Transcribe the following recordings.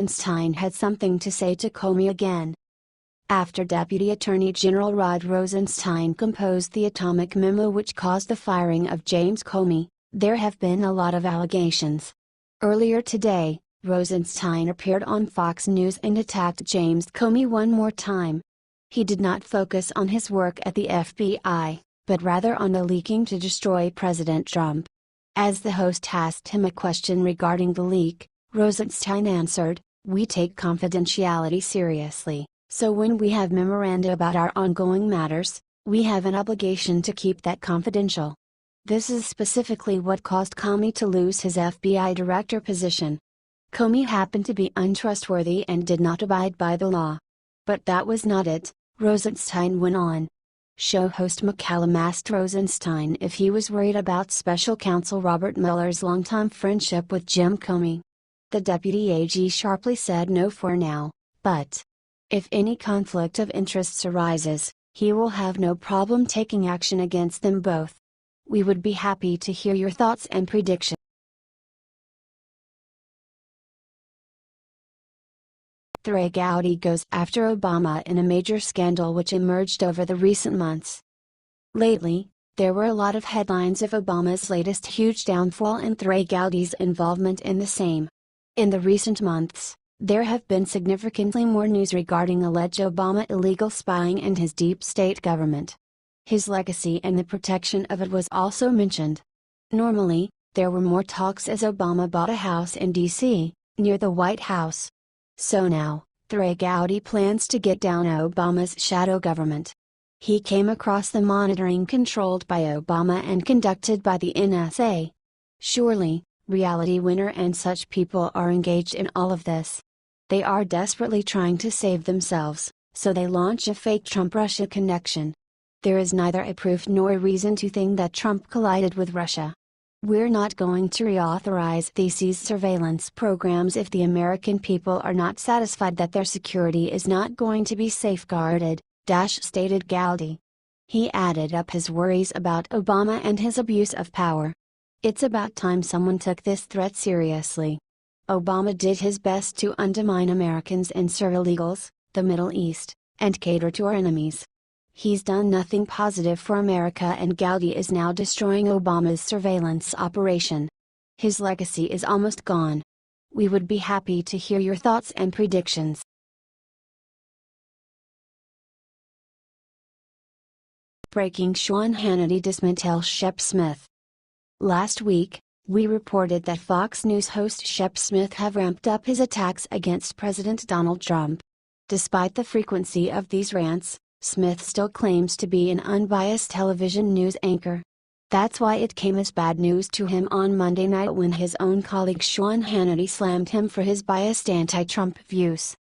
Rosenstein had something to say to Comey again. After Deputy Attorney General Rod Rosenstein composed the atomic memo which caused the firing of James Comey, there have been a lot of allegations. Earlier today, Rosenstein appeared on Fox News and attacked James Comey one more time. He did not focus on his work at the FBI, but rather on the leaking to destroy President Trump. As the host asked him a question regarding the leak, Rosenstein answered, "We take confidentiality seriously, so when we have memoranda about our ongoing matters, we have an obligation to keep that confidential." This is specifically what caused Comey to lose his FBI director position. Comey happened to be untrustworthy and did not abide by the law. But that was not it, Rosenstein went on. Show host McCallum asked Rosenstein if he was worried about special counsel Robert Mueller's longtime friendship with Jim Comey. The deputy AG sharply said no for now, but if any conflict of interests arises, he will have no problem taking action against them both. We would be happy to hear your thoughts and predictions. Gowdy goes after Obama in a major scandal which emerged over the recent months. Lately, there were a lot of headlines of Obama's latest huge downfall and Gowdy's involvement in the same. In the recent months, there have been significantly more news regarding alleged Obama illegal spying and his deep state government. His legacy and the protection of it was also mentioned. Normally, there were more talks as Obama bought a house in D.C., near the White House. So now, Gowdy plans to get down Obama's shadow government. He came across the monitoring controlled by Obama and conducted by the NSA. Surely, reality winner and such people are engaged in all of this. They are desperately trying to save themselves, so they launch a fake Trump-Russia connection. There is neither a proof nor a reason to think that Trump collided with Russia. We're not going to reauthorize these surveillance programs if the American people are not satisfied that their security is not going to be safeguarded, stated Gowdy. He added up his worries about Obama and his abuse of power. It's about time someone took this threat seriously. Obama did his best to undermine Americans and serve illegals, the Middle East, and cater to our enemies. He's done nothing positive for America, and Gowdy is now destroying Obama's surveillance operation. His legacy is almost gone. We would be happy to hear your thoughts and predictions. Breaking: Sean Hannity dismantles Shep Smith. Last week, we reported that Fox News host Shep Smith have ramped up his attacks against President Donald Trump. Despite the frequency of these rants, Smith still claims to be an unbiased television news anchor. That's why it came as bad news to him on Monday night when his own colleague Sean Hannity slammed him for his biased anti-Trump views.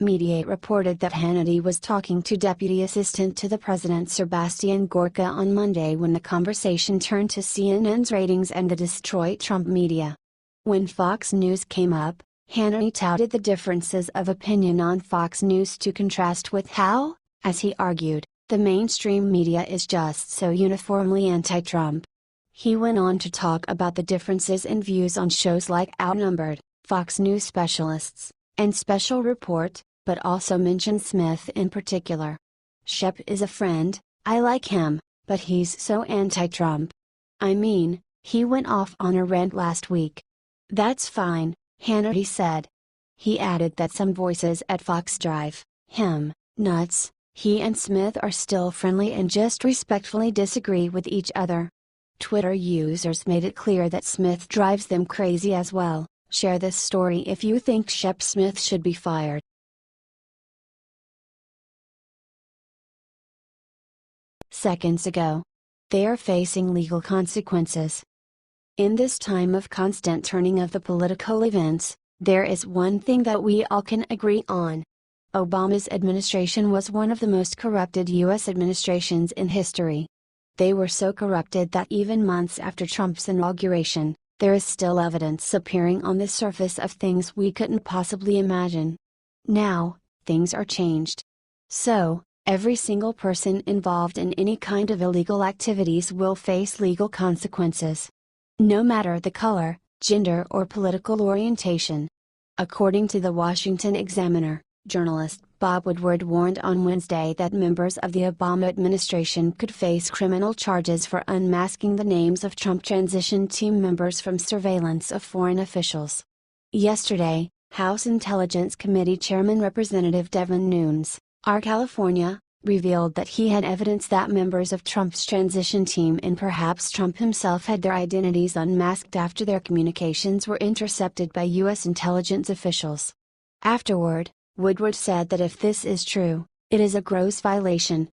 Mediaite reported that Hannity was talking to Deputy Assistant to the President Sebastian Gorka on Monday when the conversation turned to CNN's ratings and the destroy Trump media. When Fox News came up, Hannity touted the differences of opinion on Fox News to contrast with how, as he argued, the mainstream media is just so uniformly anti-Trump. He went on to talk about the differences in views on shows like Outnumbered, Fox News Specialists, and Special Report, but also mentioned Smith in particular. Shep is a friend, I like him, but he's so anti-Trump. I mean, he went off on a rant last week. That's fine, Hannity said. He added that some voices at Fox drive him nuts. He and Smith are still friendly and just respectfully disagree with each other. Twitter users made it clear that Smith drives them crazy as well. Share this story if you think Shep Smith should be fired. Seconds ago. They are facing legal consequences. In this time of constant turning of the political events, there is one thing that we all can agree on. Obama's administration was one of the most corrupted U.S. administrations in history. They were so corrupted that even months after Trump's inauguration, there is still evidence appearing on the surface of things we couldn't possibly imagine. Now, things are changed. So, every single person involved in any kind of illegal activities will face legal consequences. No matter the color, gender or political orientation. According to the Washington Examiner, journalist Bob Woodward warned on Wednesday that members of the Obama administration could face criminal charges for unmasking the names of Trump transition team members from surveillance of foreign officials. Yesterday, House Intelligence Committee Chairman Representative Devin Nunes, R. California, revealed that he had evidence that members of Trump's transition team and perhaps Trump himself had their identities unmasked after their communications were intercepted by U.S. intelligence officials. Afterward, Woodward said that if this is true, it is a gross violation.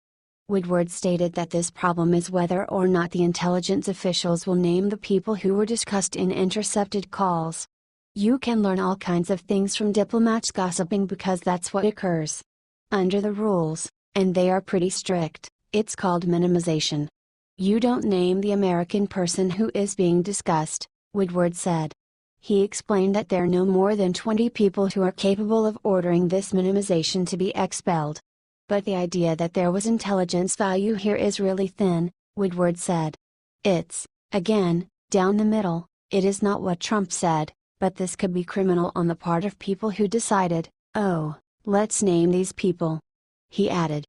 Woodward stated that this problem is whether or not the intelligence officials will name the people who were discussed in intercepted calls. You can learn all kinds of things from diplomats gossiping because that's what occurs. Under the rules, and they are pretty strict, it's called minimization. You don't name the American person who is being discussed, Woodward said. He explained that there are no more than 20 people who are capable of ordering this minimization to be expelled. But the idea that there was intelligence value here is really thin, Woodward said. It's, again, down the middle. It is not what Trump said, but this could be criminal on the part of people who decided, oh, let's name these people. He added.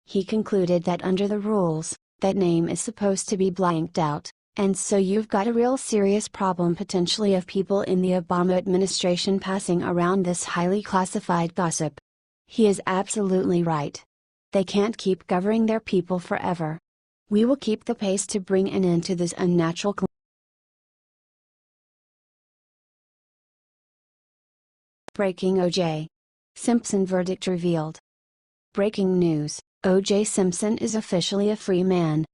He concluded that under the rules, that name is supposed to be blanked out, and so you've got a real serious problem potentially of people in the Obama administration passing around this highly classified gossip. He is absolutely right. They can't keep covering their people forever. We will keep the pace to bring an end to this unnatural Breaking O.J. Simpson verdict revealed. Breaking news, O.J. Simpson is officially a free man.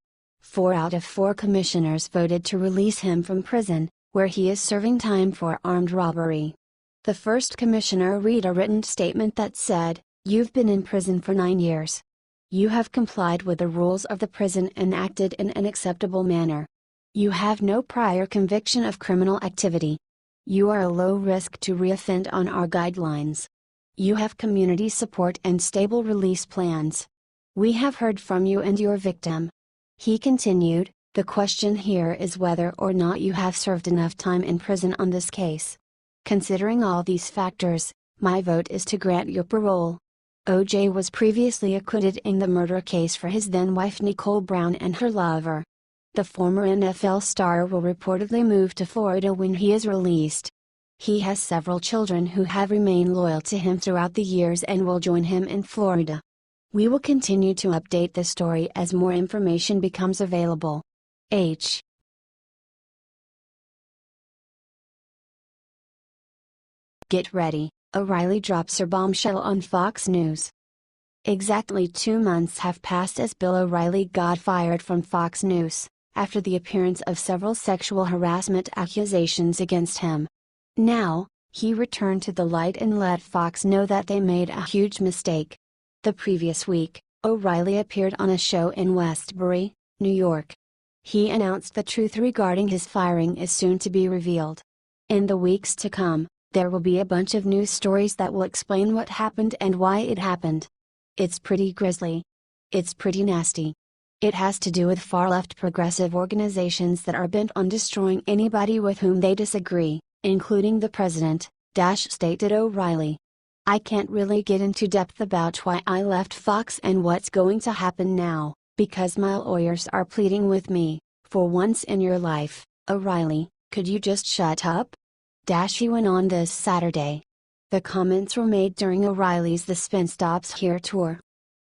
4 out of 4 commissioners voted to release him from prison, where he is serving time for armed robbery. The first commissioner read a written statement that said, "You've been in prison for 9 years. You have complied with the rules of the prison and acted in an acceptable manner. You have no prior conviction of criminal activity. You are a low risk to reoffend on our guidelines. You have community support and stable release plans. We have heard from you and your victim." He continued, "The question here is whether or not you have served enough time in prison on this case. Considering all these factors, my vote is to grant your parole." O.J. was previously acquitted in the murder case for his then-wife Nicole Brown and her lover. The former NFL star will reportedly move to Florida when he is released. He has several children who have remained loyal to him throughout the years and will join him in Florida. We will continue to update the story as more information becomes available. H. Get ready, O'Reilly drops her bombshell on Fox News. Exactly 2 months have passed as Bill O'Reilly got fired from Fox News, after the appearance of several sexual harassment accusations against him. Now, he returned to the light and let Fox know that they made a huge mistake. The previous week, O'Reilly appeared on a show in Westbury, New York. He announced the truth regarding his firing is soon to be revealed. In the weeks to come, there will be a bunch of news stories that will explain what happened and why it happened. It's pretty grisly. It's pretty nasty. It has to do with far-left progressive organizations that are bent on destroying anybody with whom they disagree, including the president, stated O'Reilly. "I can't really get into depth about why I left Fox and what's going to happen now, because my lawyers are pleading with me, for once in your life, O'Reilly, could you just shut up?" He went on this Saturday. The comments were made during O'Reilly's The Spin Stops Here tour.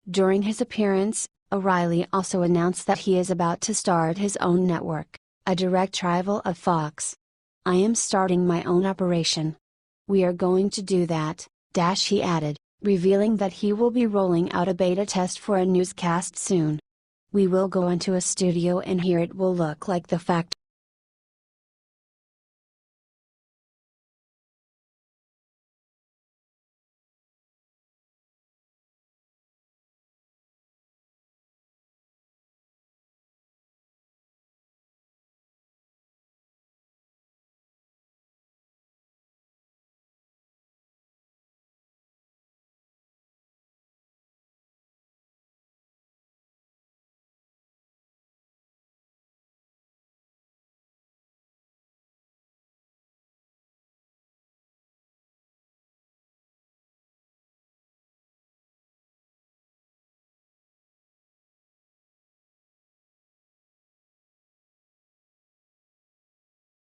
During his appearance, O'Reilly also announced that he is about to start his own network, a direct rival of Fox. "I am starting my own operation. We are going to do that," he added, revealing that he will be rolling out a beta test for a newscast soon. "We will go into a studio and here it will look like the fact